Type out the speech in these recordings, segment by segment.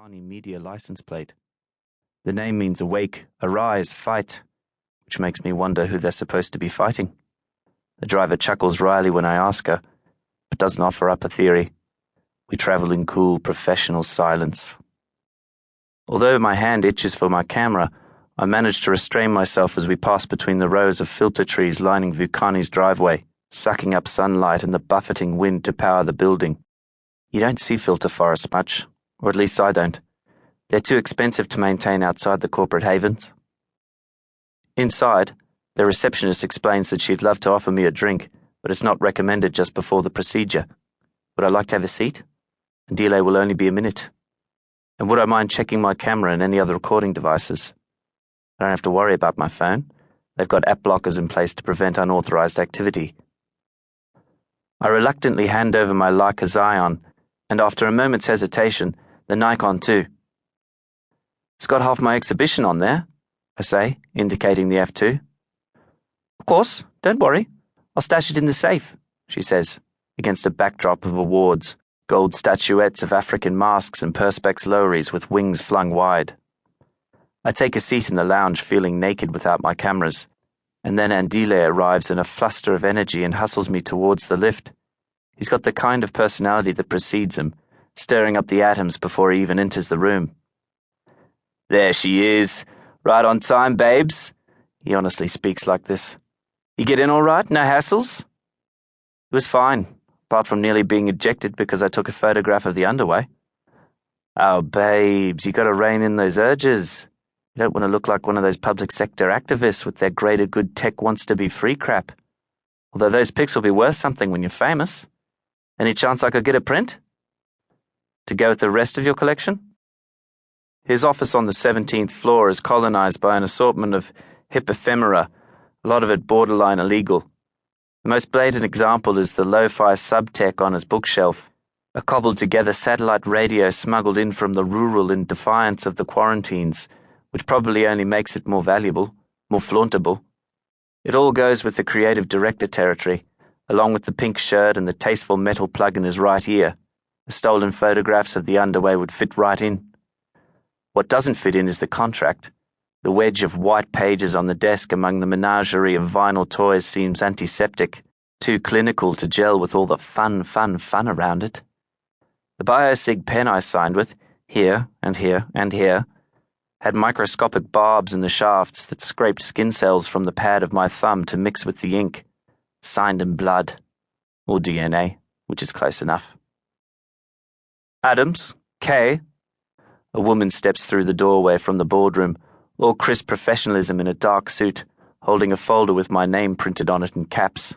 Vukani media license plate. The name means awake, arise, fight, which makes me wonder who they're supposed to be fighting. The driver chuckles wryly when I ask her, but doesn't offer up a theory. We travel in cool, professional silence. Although my hand itches for my camera, I manage to restrain myself as we pass between the rows of filter trees lining Vukani's driveway, sucking up sunlight and the buffeting wind to power the building. You don't see filter forests much, or at least I don't. They're too expensive to maintain outside the corporate havens. Inside, the receptionist explains that she'd love to offer me a drink, but it's not recommended just before the procedure. Would I like to have a seat? And delay will only be a minute. And would I mind checking my camera and any other recording devices? I don't have to worry about my phone. They've got app blockers in place to prevent unauthorized activity. I reluctantly hand over my Leica Zion, and after a moment's hesitation, the Nikon too. It's got half my exhibition on there, I say, indicating the F2. Of course, don't worry. I'll stash it in the safe, she says, against a backdrop of awards, gold statuettes of African masks and perspex loweries with wings flung wide. I take a seat in the lounge feeling naked without my cameras, and then Andile arrives in a fluster of energy and hustles me towards the lift. He's got the kind of personality that precedes him, stirring up the atoms before he even enters the room. There she is, right on time, babes. He honestly speaks like this. You get in all right? No hassles? It was fine, apart from nearly being ejected because I took a photograph of the underway. Oh, babes, you gotta rein in those urges. You don't want to look like one of those public sector activists with their greater good tech wants to be free crap. Although those pics will be worth something when you're famous. Any chance I could get a print? To go with the rest of your collection? His office on the 17th floor is colonized by an assortment of hip ephemera, a lot of it borderline illegal. The most blatant example is the lo-fi subtech on his bookshelf, a cobbled-together satellite radio smuggled in from the rural in defiance of the quarantines, which probably only makes it more valuable, more flauntable. It all goes with the creative director territory, along with the pink shirt and the tasteful metal plug in his right ear. The stolen photographs of the underway would fit right in. What doesn't fit in is the contract. The wedge of white pages on the desk among the menagerie of vinyl toys seems antiseptic, too clinical to gel with all the fun around it. The biosig pen I signed with, here and here and here, had microscopic barbs in the shafts that scraped skin cells from the pad of my thumb to mix with the ink, signed in blood, or DNA, which is close enough. Adams, K. A woman steps through the doorway from the boardroom, all crisp professionalism in a dark suit, holding a folder with my name printed on it in caps.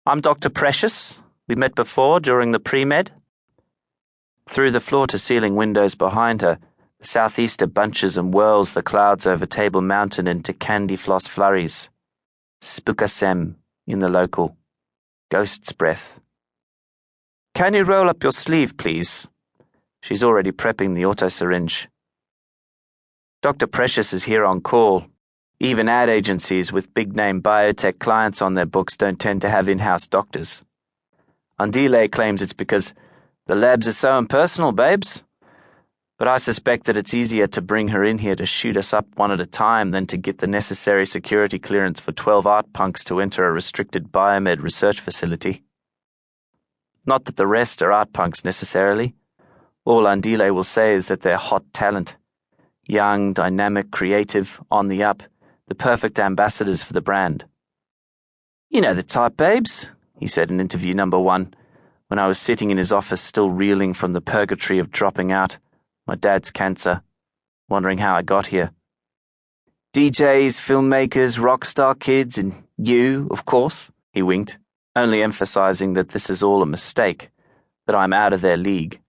I'm Dr. Precious. We met before during the pre-med. Through the floor-to-ceiling windows behind her, the southeaster bunches and whirls the clouds over Table Mountain into candy floss flurries. Spookasem in the local. Ghost's breath. Can you roll up your sleeve, please? She's already prepping the auto-syringe. Dr. Precious is here on call. Even ad agencies with big-name biotech clients on their books don't tend to have in-house doctors. Andile claims it's because the labs are so impersonal, babes. But I suspect that it's easier to bring her in here to shoot us up one at a time than to get the necessary security clearance for 12 art punks to enter a restricted biomed research facility. Not that the rest are art punks necessarily. All Andile will say is that they're hot talent. Young, dynamic, creative, on the up, the perfect ambassadors for the brand. You know the type, babes, he said in interview number 1, when I was sitting in his office still reeling from the purgatory of dropping out, my dad's cancer, wondering how I got here. DJs, filmmakers, rock star kids, and you, of course, he winked, only emphasizing that this is all a mistake, that I'm out of their league.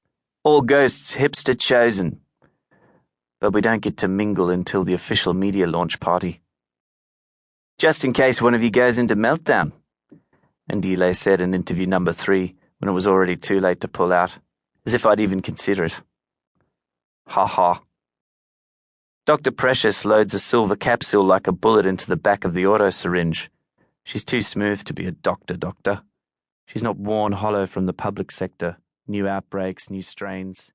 All ghosts hipster chosen. But we don't get to mingle until the official media launch party. Just in case one of you goes into meltdown, Andile said in interview number 3 when it was already too late to pull out, as if I'd even consider it. Ha ha. Dr. Precious loads a silver capsule like a bullet into the back of the auto-syringe. She's too smooth to be a doctor. She's not worn hollow from the public sector. New outbreaks, new strains.